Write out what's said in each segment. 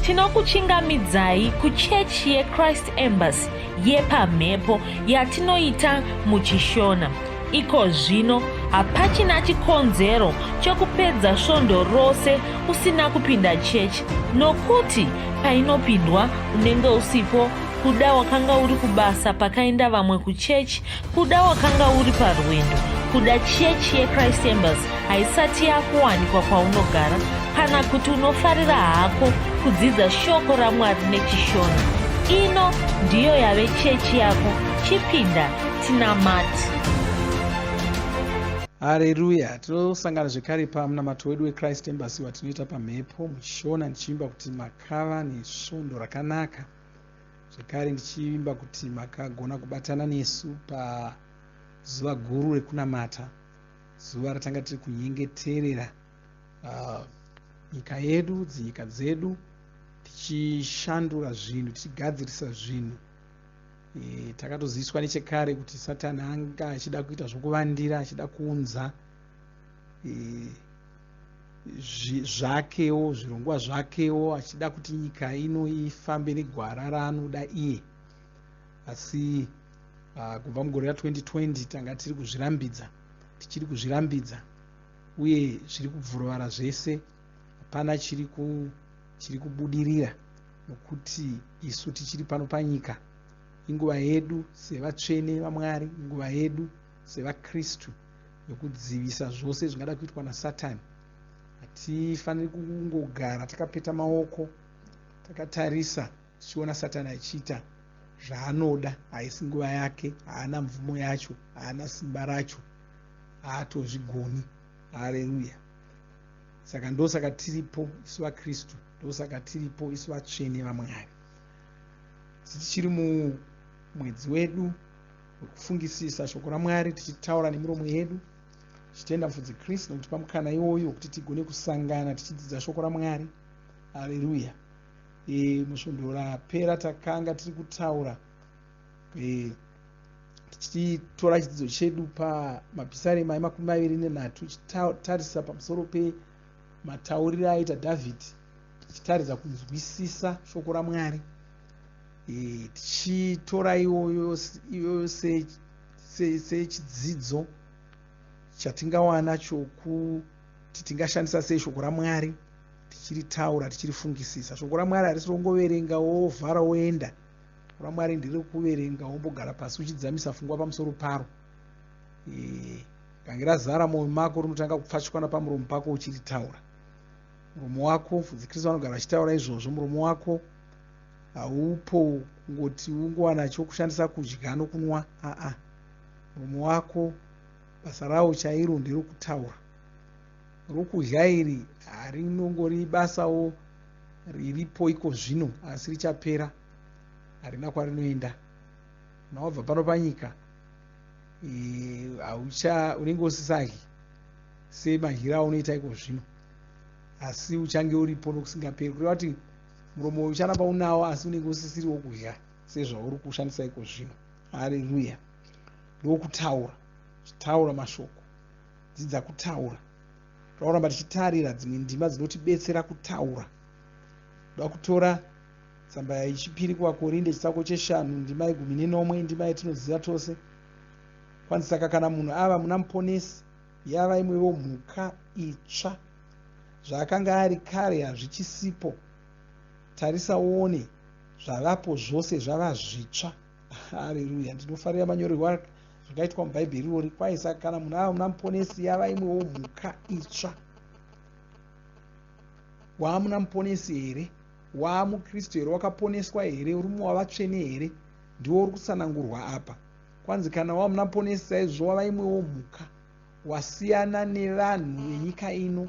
tinokuchingamidzai kuchechi yeChrist Embassy yepamhepo yatinoita muchishona. Iko zvino hapachina chikonzero chokupedza svondo rose usina kupinda chechi, nokuti painopindwa unenge usipo, kuda wakanga uri kubasa pakaenda vamwe kuchechi, kuda wakanga uri parwendo, kuda chechi yeChrist Embassy haisati yakuwanikwa kwaunogara, kana kuti unofarira hako kudzidza shoko raMwari nechishona. Ino ndiyo yave chechi yako. Chipinda tinamati. Haleluya. Tinosangana zvekare pamunamato wedu weChrist Embassy watinoita pamhepo muchishona, ndichiimba kuti makava nesvondo rakanaka. Zvekare ndichiimba kuti makagona kubatana nesu pazuva guru rekunamata, zuva ratanga tiri kunyengeterera nyika yedu, dzinyika dzedu, tichishandura zvinhu, tichigadzirisa zvinhu. Takatoziviswa nechekare kuti Satani anga achida kuita zvokuvandira, achida kuunza zvakewo, zvirongwa zvakewo, achida kuti nyika ino ifambe negwara raanoda iye. Asi kubva mugore ra2020 tanga tiri kuzvirambidza, tichiri kuzvirambidza, uye zviri kubvurovara zvese. Hapana chiri kubudirira, nokuti isu tichiri pano panyika. Inguva yedu sevatsvene vaMwari, inguva yedu sevaKristu yokudzivisa zvose zvingada kuitwa naSatani. Hatifaniri kungogara takapeta maoko takatarisa tichiona Satani achiita zvaanoda. Haisi nguva yake, haana mvumo yacho, haana simba racho, haatozvigoni. Haleluya. Saka ndosaka tiripo isu vaKristu, ndosaka tiripo isu vatsvene vaMwari. Tichiri mumwedzi wedu wekufungisisa shoko raMwari, tichitaura nemiromo yedu, tichitenda mufudzi Kristu nokutipa mukana iwoyo kuti tigone kusangana tichidzidza shoko raMwari. Haleluya. Musvondo rapera takanga tiri kutaura tichitora chidzidzo chedu pamapisarema e23 tichitarisa pamusoro pematauriro aita Dhavhidhi, tichitaridza kunzwisisa shoko raMwari. Tichitora iyoyo sechidzidzo chatingawana chokuti tingashandisa sei shoko raMwari, tichiritaura, tichirifungisisa. Shoko raMwari harisi rongoverenga wovhara woenda. Shoko raMwari ndiri kuverenga wombogara pasi uchidzamisa pfungwa pamusoro paro. Gange razara mwoyo mako, rinotanga kupfachukana pamuromo pako uchiritaura. Muromo wako, mufudzi Kristu anogara achitaura izvozvo, muromo wako haupo kungoti ungowana chokushandisa kudya nokunwa. Muromo wako basa rawo chairo nderokutaura. Rokudya iri harinongori basawo riripo iko zvino, asi richapera, harina kwarinoenda. Kana wabva pano panyika unenge usisadyi semadyiro aunoita iko zvino, asi uchange uripo nokusingaperi. Kureva kuti muromo ucharamba unawo, asi unenge usisiriwo kudya sezvauri kushandisa iko zvino. Haleluya. Ndokutaura, tichitaura mashoko, dzidza kutaura. Tauramba tichitarira dzimwe ndima dzinotibetsera kutaura. Ndoda kutora tsamba yechipiri kuvaKorinde chitsauko che5 ndima ye14, ndima yatinoziva tose. Kwanzi saka kana munhu ava muna muponesi, yava imwevo mhuka itsva. Zvaakanga ari kare hazvichisipo. Tarisa uone, zvavapo zvose zvava zvitsva. Haleluya. Ndinofarira manyorerwa zvakaitwa mubhaibheri irori. Kwai saka kana munhu ava muna muponesi, yava imwewo mhuka itsva. Waamuna muponesi here? Waamukristu here? Wakaponeswa here? Uri mumwe wavatsvene here? Ndiwo uri kutsanangurwa apa. Kwanzi kana wamuna muponesi saizvo wava imwewo mhuka, wasiyana nevanhu venyika ino,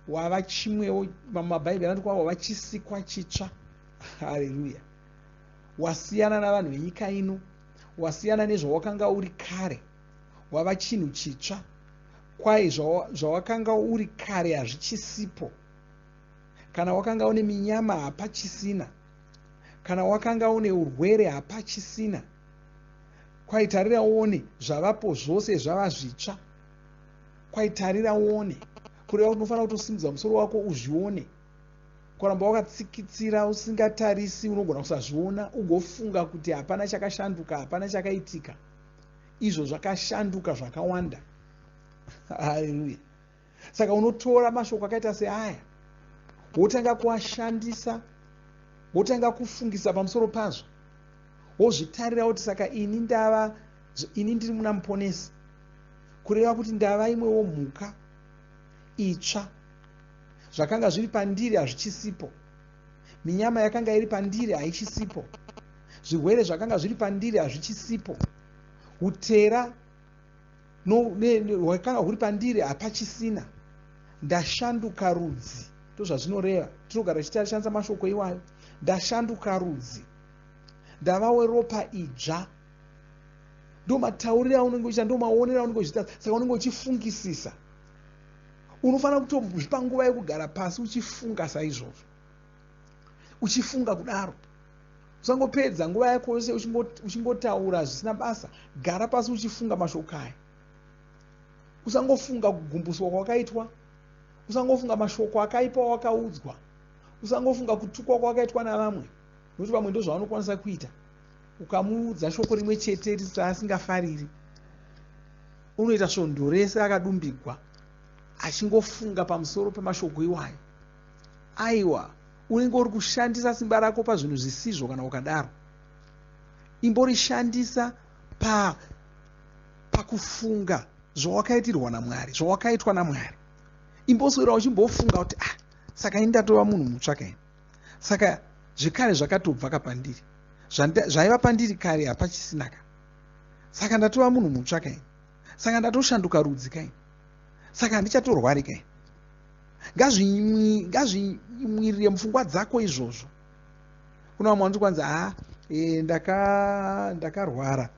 wava chimwewo. Mabhaibheri anoti wava chisikwa chitsva. Haleluya. Wasiyana navanhu venyika ino, wasiyana nezvawakanga uri kare, wava chinhu chitsva. Kwai zvawakanga uri kare hazvichisipo. Kana wakanga une minyama hapachisina. Kana wakanga une urwere hapachisina. Kwai tarira uone, zvavapo zvose zvava zvitsva. Kwai tarira uone. Kureva kuti unofanira kutosimudza musoro wako uzvione ukaramba wakatsikitsira usingatarisi unogona kusazviona ugofunga kuti hapana chakashanduka, hapana chakaitika. Izvo zvakashanduka zvakawanda. Haleluya. Saka unotora mashoko akaita seaya wotanga kuashandisa, wotanga kufungisa pamusoro pazvo, wozvitarira kuti saka ini ndiri muna muponesi, kureva kuti ndava imwewo mhuka itsva. Zvakanga zviri pandiri hazvichisipo, minyama yakanga iri pandiri haichisipo, zvirwere zvakanga zviri pandiri hazvichisipo, utera hwakanga huri pandiri hapachisina. Ndashanduka rudzi, ndozvazvinoreva. Tinogara tichitarishandisa mashoko iwayo. Ndashanduka rudzi, ndava weropa idzva. Ndo matauriro aunenge uchiita, ndo maonero aunenge uchiita. Saka unenge uchifungisisa. Unofanira kutozvipa nguva yekugara pasi uchifunga saizvozvo, uchifunga kudaro. Usangopedza nguva yako yose uchingotaura zvisina basa. Gara pasi uchifunga mashoko aya. Usangofunga kugumbuswa kwakaitwa, usangofunga mashoko akaipa wakaudzwa, usangofunga kutukwa kwakaitwa navamwe, nokuti vamwe ndo zvavanokwanisa kuita. Ukamuudza shoko rimwe chete asingafariri, unoita svondo rese akadumbigwa achingofunga pamusoro pemashoko iwayo. Aiwa, unenge uri kushandisa simba rako pazvinhu zvisizvo. Kana ukadaro, imborishandisa pakufunga zvawakaitirwa naMwari, zvawakaitwa naMwari. Imboswera uchimbofunga kuti saka ini ndatova munhu mutsva kaini, saka zvekare zvakatobva kapandiri, zvaiva pandiri kare hapachisina ka, saka ndatova munhu mutsva kaini, saka ndatoshanduka rudzi kaini, saka handichatorwari kaini. Ngazvimwirire mupfungwa dzako izvozvo. Kuna vamwe vanokwanza ndakarwara,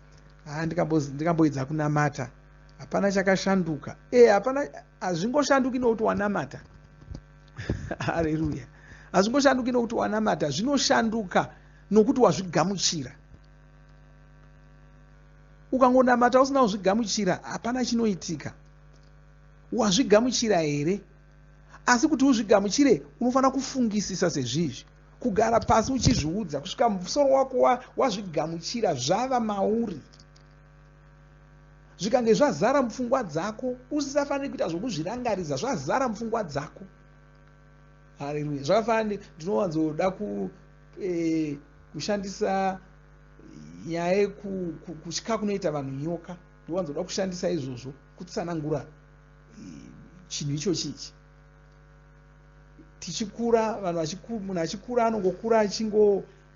ndikamboedza kunamata, hapana chakashanduka. Hapana, hazvingoshanduki nokuti wanamata. Haleluya. Hazvingoshanduki nokuti wanamata, zvinoshanduka nokuti wazvigamuchira. Ukangonamata usina kuzvigamuchira, hapana chinoitika. Wazvigamuchira here? Asi kuti uzvigamuchire, unofanira kufungisisa sezvizvi, kugara pasi uchizviudza, kusvika musoro wako wazvigamuchira, zvava mauri. Zvikange zvazara mupfungwa dzako, usisafaniri kuita zvokuzvirangarisa, zvazara mupfungwa dzako. Haleluya. Zvakafanira, ndinowanzoda kushandisa nyaya yekutya kunoita vanhu nyoka. Ndinowanzoda kushandisa izvozvo kutsanangura chinhu ichochichi. Tichikura, munhu achikura anongokura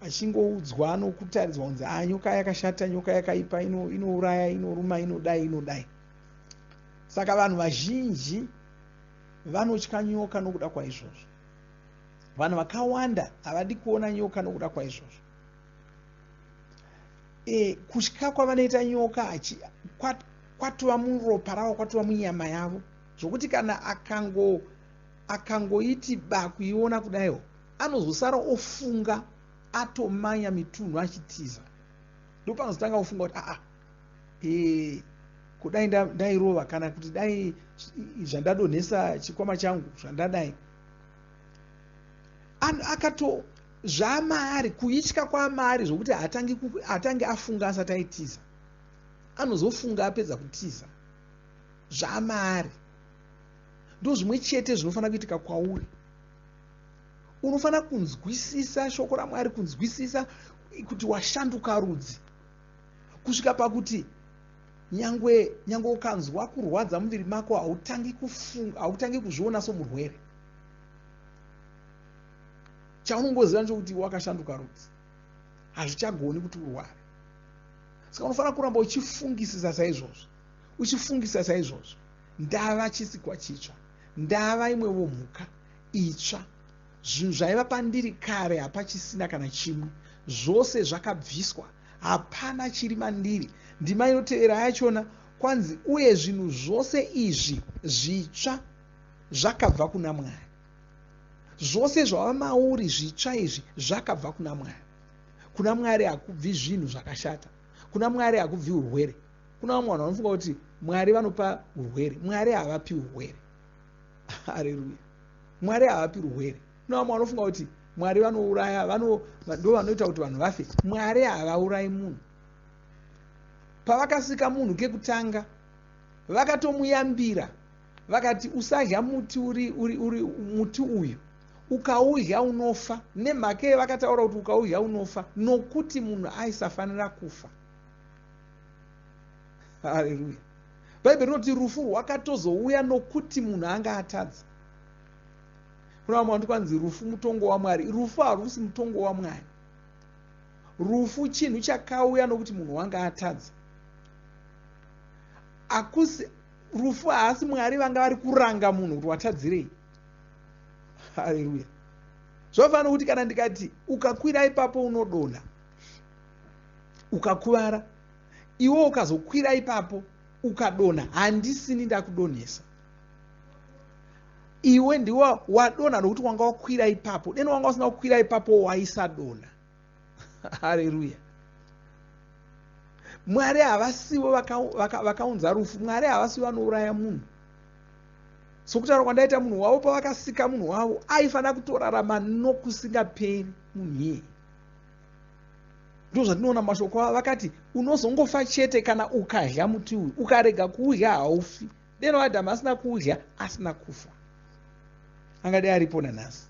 achingoudzwa, anokutaridzwa kunzi nyoka yakashata, nyoka yakaipa, inouraya, inoruma, inodai. Saka vanhu vazhinji vanotya nyoka nokuda kwaizvozvo. Vanhu vakawanda havadi kuona nyoka nokuda kwaizvozvo. Kutya kwavanoita nyoka kwatova muropa ravo, kwatova munyama yavo, zvokuti kana akangoiti kuiona kudaiwo, anozosara ofunga, atomanya mitunhu achitiza. Ndo panozotanga kufunga kuti kudai ndairova, kana kuti dai zvandadonhesa chikwama changu zvandadai. Zvamaari, kuitya kwamaari zvokuti hatangi afunga asati aitiza. Anozofunga apedza kutiza. Zvamaari. Ndo zvimwe chete zvinofanira kuitika kwauri. Unofanira kunzwisisa shoko raMwari, kunzwisisa kuti washanduka rudzi, kusvika pakuti nyangwe ukanzwa kurwadza muviri mako hautangi kuzviona somurwere. Chaunongoziva ndokuti wakashanduka rudzi, hazvichagoni kuti urware. Saka unofanira kuramba uchifungisisa saizvozvo, uchifungisa saizvozvo. Ndava chisikwa chitsva, ndava imwewo mhuka itsva. Zvinhu zvaiva pandiri kare hapachisina kana chimwe, zvose zvakabviswa, hapana chiri mandiri. Ndima inotevera yachona kwanzi, uye zvinhu zvose izvi zvitsva zvakabva kuna Mwari. Zvose zvava mauri zvitsva izvi zvakabva kuna Mwari. Kuna Mwari hakubvi zvinhu zvakashata, kuna Mwari hakubvi urwere. Kuna vamwe vanhu vanofunga kuti Mwari vanopa urwere. Mwari havapi urwere. Haleluya. Mwari havapi urwere. kuna vamwe vanofunga kuti Mwari vanouraya, ndo vanoita kuti vanhu vafe. Mwari havaurayi munhu. Pavakasika munhu kekutanga, vakatomuyambira vakati usadya muti uri muti uyu, ukaudya unofa. Nemhaka ye vakataura kuti ukaudya unofa, nokuti munhu aisafanira kufa. Haleluya. Bhaibheri rinoti rufu rwakatozouya nokuti munhu anga atadza. Kuna vamwe vanoti kwanzi rufu mutongo waMwari. Rufu harusi mutongo waMwari. Rufu chinhu chakauya nokuti munhu wanga atadza. Akusi rufu haasi Mwari vanga vari kuranga munhu kuti watadzirei. Haleluya. Zvofanira kuti kana ndikati ukakwira ipapo unodonha, ukakuvara, iwe ukazokwira ipapo ukadonha, handisini ndakudonhesa. Iwe ndiwe wadonha nokuti wanga wakwira ipapo. Deno wanga usina kukwira ipapo waisadonha. Haleluya. Mwari havasivo vakaunza rufu. Mwari havasivo vanouraya munhu. Sokutaura kwandaita munhu wavo pavakasika munhu wavo aifanira kutorarama nokusingaperi munhu iyeye. Ndo zvatinoona mashoko avo vakati unozongofa chete kana ukadya muti uyu, ukarega kuudya haufi. Deno Adhamu asina kuudya asina kufa. Angadai aripo nanhasi.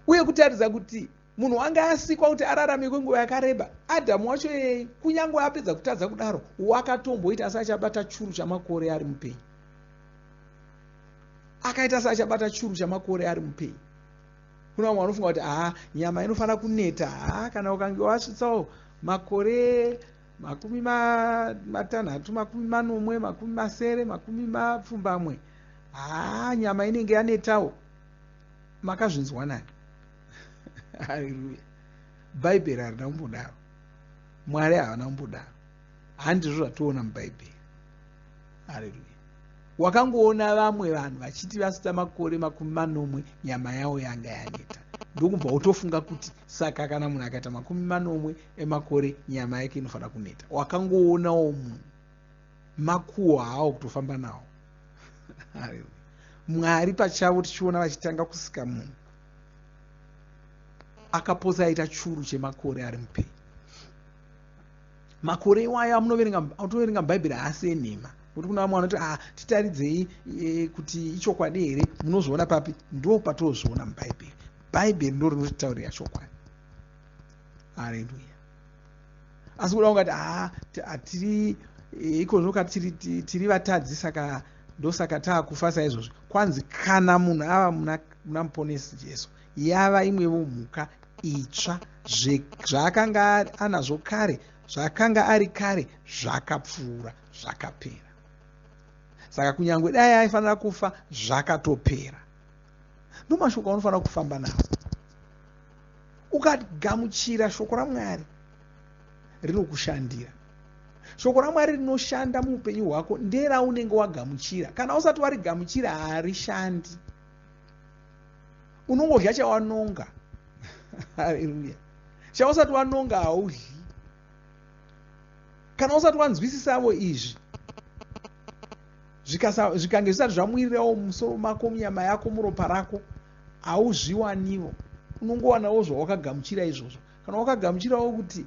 Uye kutaridza kuti munhu wanga asikwa kuti ararame kwenguva yakareba. Adhamu wacho yeye kunyange apedza kutadza kudaro wakatomboita asachabata churu chamakore ari mupenyu. Akaita asachabata churu chamakore ari mupenyu. Kuna vamwe vanofunga kuti nyama inofanira kuneta. Kana ukange wasvitsawo makore 60, 40, 50, nyama inenge yanetawo. Makazvinzwa nani? Haleluya. Bhaibheri harina kumbodaro. Mwari havana kumbodaro. Handizvo zvatoona mubhaibheri. Haleluya. Wakangoona vamwe vanhu vachiti vasita makore 40 nyama yavo yanga yaneta. Ndokubva utofunga kuti saka kana munhu akaita 40 emakore nyama yake inofanira kuneta. Wakangoonawo munhu makuhwa hawo kutofamba nawo. Haleluya. Mwari pachavo tichiona vachitanga kusika munhu akaposa aita churu chemakore ari mupenyu. Makore iwayo autoverenga mubhaibheri haasi enhema. Kuti kuna vamwe vanoti titaridzei kuti ichokwadi here, munozviona papi? Ndo patozviona mubhaibheri. Bhaibheri ndo rinotitaurira chokwadi. Haleluya. Asi kuda ungati tiri ikozvoka tiri vatadzi saka ndosaka taakufa saizvozvo. Kwanzi kana munhu ava muna muponesi Jesu, yava imwevo mhuka itsva. Zvaakanga anazvo kare, zvakanga ari kare, zvakapfuura, zvakapera. Saka kunyange dai aifanira kufa, zvakatopera. Ndomashoko anofanira kufamba nawo. Ukagamuchira shoko raMwari rinokushandira. Shoko raMwari rinoshanda muupenyu hwako nderaunenge wagamuchira. Kana usati warigamuchira harishandi. Unongodya chawanonga. Haleluya. Chausati wanonga haudyi. Kana usati wanzwisisavo izvi, zvikange zvisati zvamwirirawo mumusoro mako, munyama yako, muropa rako, hauzviwaniwo. Unongowanawo zvawakagamuchira izvozvo. Kana wakagamuchirawo kuti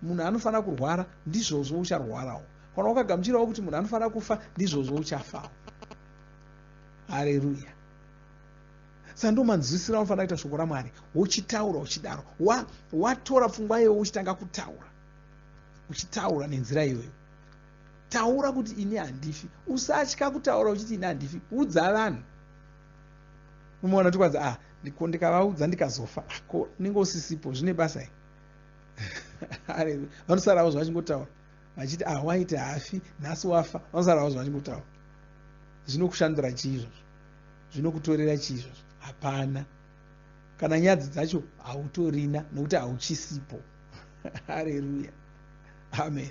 munhu anofanira kurwara, ndizvozvo ucharwarawo. Kana wakagamuchirawo kuti munhu anofanira kufa, ndizvozvo uchafawo. Haleluya. Saka ndomanzwisira anofanira kuita shoko raMwari. Uchitaura uchidaro. Watora pfungwa iyoyo uchitanga kutaura. Uchitaura nenzira iyoyo. Taura kuti ini handifi. Usatya kutaura uchiti ini handifi. Udza vanhu. Umeona kuti kwanza ndikavaudza ndikazofa. Ko ningosisipo zvine basa here. Haleluya. Vanosarawo zvachingotaura. Vachiti waita hafi, nhasi wafa. Vanosarawo zvachingotaura. Zvinokushandira chii izvozvo? Zvinokutorera chii izvozvo? Hapana. Kana nyadzi dzacho hautorina nokuti hauchisipo. Haleluya. Amen.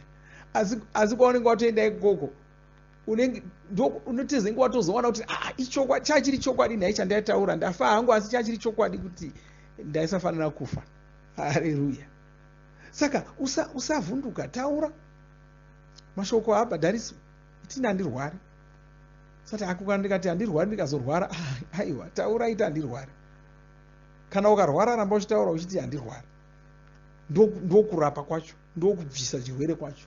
Asi kwaunenge watoenda ikoko, unotezenge watozoona kuti chachiri chokwadi nhai chandaitaura, ndafa hangu asi chachiri chokwadi kuti ndaisafanira kufa. Haleluya. Saka usavhunduka, taura. Mashoko haabhadhariswi. Tini handirwari. sati akukana ndikati handirwari, ndikazorwara aiwa taura iti handirwari. Kana ukarwara ramba uchitaura uchiti handirwari. Ndokurapa kwacho, ndokubvisa chirwere kwacho,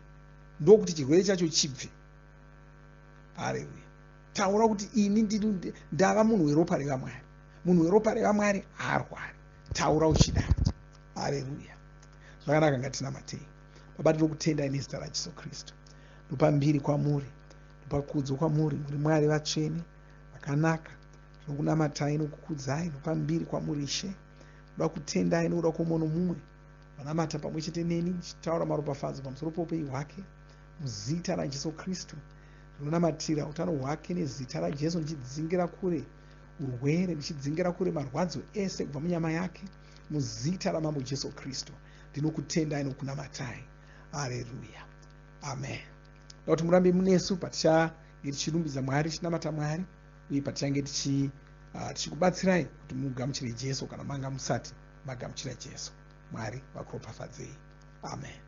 ndokuti chirwere chacho chibve. Haleluya. Taura kuti ini ndava munhu weropa revaMwari. Munhu weropa revaMwari haarwari. Taura uchidaro. Haleluya. Zvakanaka, ngatinamatei. Baba, tinokutendai nezita raJesu Kristu. Ndopa mbiri kwamuri, ndopa kudzo kwamuri, muri Mwari vatsvene vakanaka. Tinokunamatai nokukudzai, ndopa mbiri kwamuri Ishe. Ndoda kutendai nokuda kwomunhu mumwe vanamata pamwe chete neni, chitaura maropafadzo pamusoro poupenyu hwake muzita raJesu Kristu. Ndinonamatira utano hwake nezita raJesu, ndichidzingira kure urwere, ndichidzingira kure marwadzo ese kubva munyama yake muzita ramambo Jesu Kristu. Ndinokutendai nokunamatai. Haleluya. Amen. Ndoda kuti murambe munesu patichange tichirumbidza Mwari, tichinamata Mwari, uye patichange tichikubatsirai kuti mugamuchire Jesu kana manga musati magamuchira Jesu. Mwari vakuropafadzei. Amen.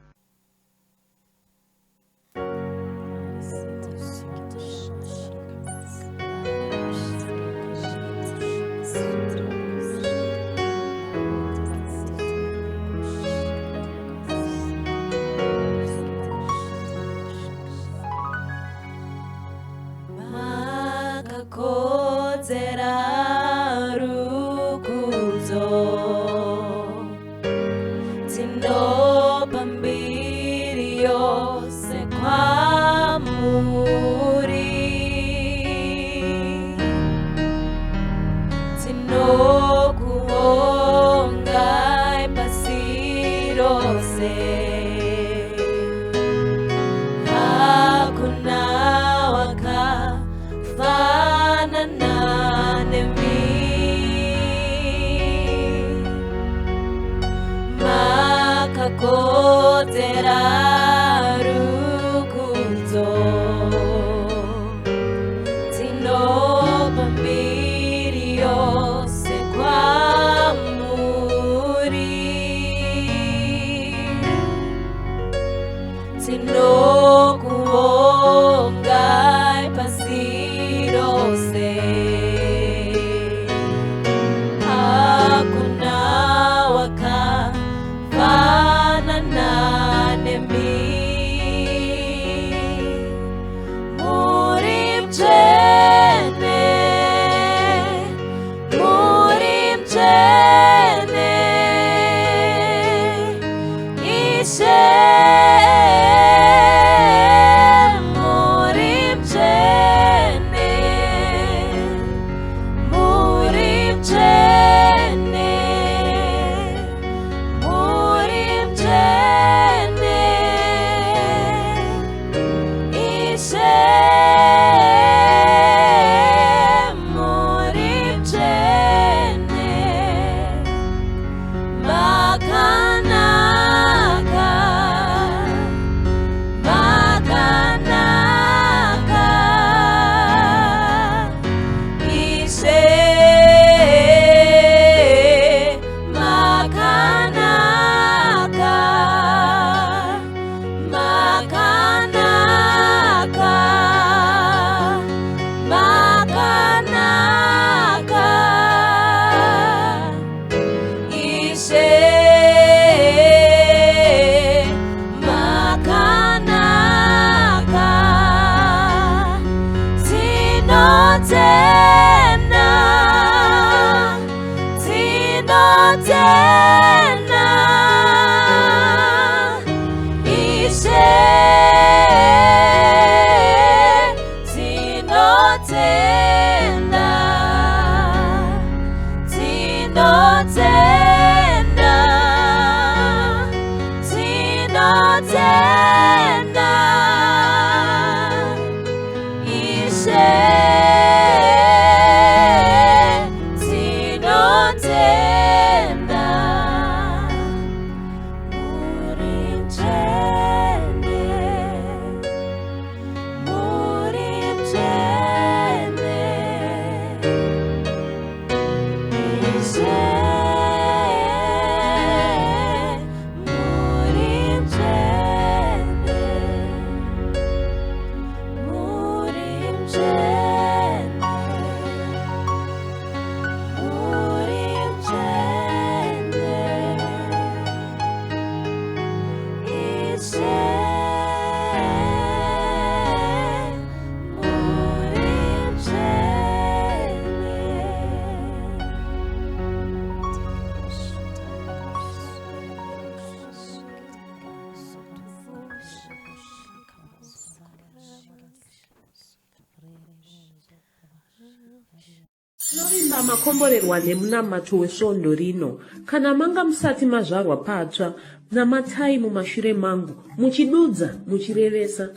Tinovimba makomborerwa nemunamato wesvondo rino. Kana manga musati mazvarwa patsva, namatai mumashure mangu, muchidudza, muchirevesa.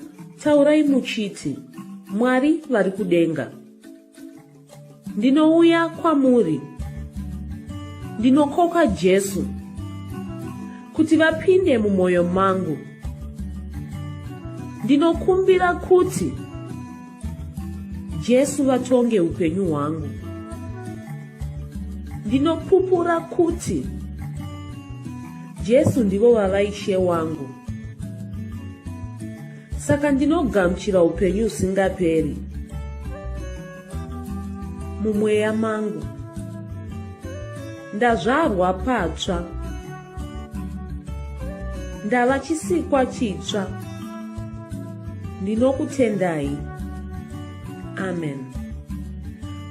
Taurai muchiti, Mwari vari kudenga, ndinouya kwamuri, ndinokoka Jesu, kuti vapinde mumwoyo mangu. Ndinokumbira kuti Jesu vatonge upenyu hwangu. Ndinopupura kuti Jesu ndivo vavaishe wangu. Saka ndinogamuchira upenyu usingaperi mumweya mangu. Ndazvarwa patsva, ndava chisikwa chitsva. Ndinokutendai. Amen.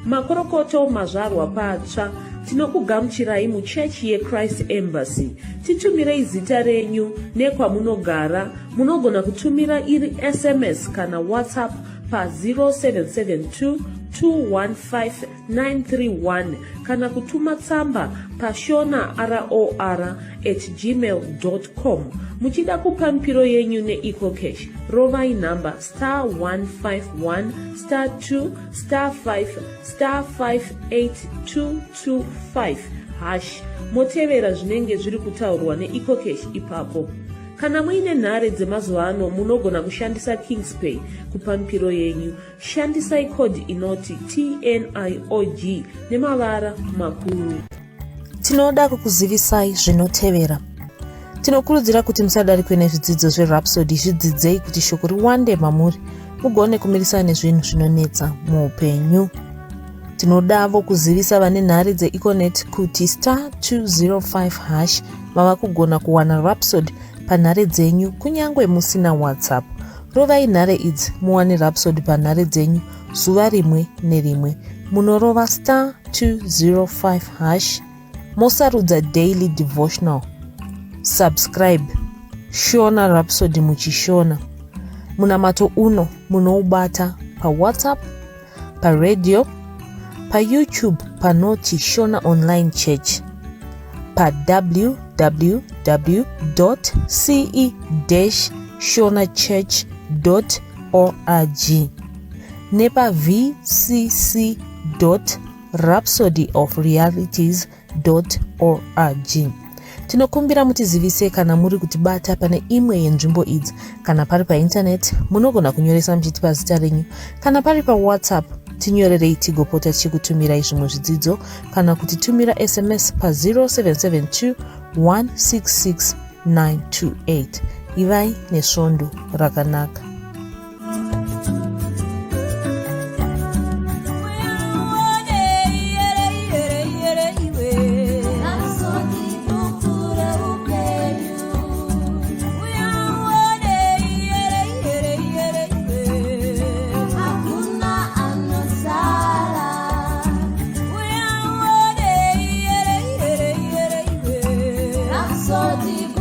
Makorokoto mazvarwa patsva, tinokugamuchirai muchechi yeChrist Embassy. Titumirei zita renyu nekwamunogara. Munogona kutumira iri SMS kana WhatsApp pa 0772 215 kana kutuma tsamba pa shonaror@gmail.com. Muchida kupa mpiro yenyu neEcocash, rovai namba *151*2*5*58225 motevera zvinenge zviri kutaurwa neEcocash ipapo. Kana muine nhare dzemazuva ano, munogona kushandisa KingsPay kupa mpiro yenyu. Shandisai kodi inoti TNIOG nemavara makuru. Tinoda kukuzivisai zvinotevera. Tinokurudzira kuti musadarikwe nezvidzidzo zveRhapsody. Zvidzidzei kuti shoko riwande mamuri, mugone kumirisana nezvinhu zvinonetsa muupenyu. Tinodavo kuzivisa vane nhare dzeEconet kuti *205# vava kugona kuwana Rhapsody panhare dzenyu kunyangwe musina WhatsApp. Rovai nhare idzi muwane Rhapsody panhare dzenyu zuva rimwe nerimwe. Munorova *205#, mosarudza daily devotional. Subscribe, shona Rhapsody muchishona. Munamato uno munoubata pa WhatsApp, pa radio, pa YouTube panoti Shona Online Church, pa www.ce-shonachurch.org, nepa vcc.rhapsodyofrealities.org. Tinokumbira mutizivise kana muri kutibata pane imwe yenzvimbo idzi. Kana pari painternet, munogona kunyoresa muchiti pazita renyu. Kana pari pa WhatsApp, tinyorerei tigopota tichikutumirai zvimwe zvidzidzo, kana kutitumira SMS pa 0772 166 928. Ivai nesvondo rakanaka. So deep.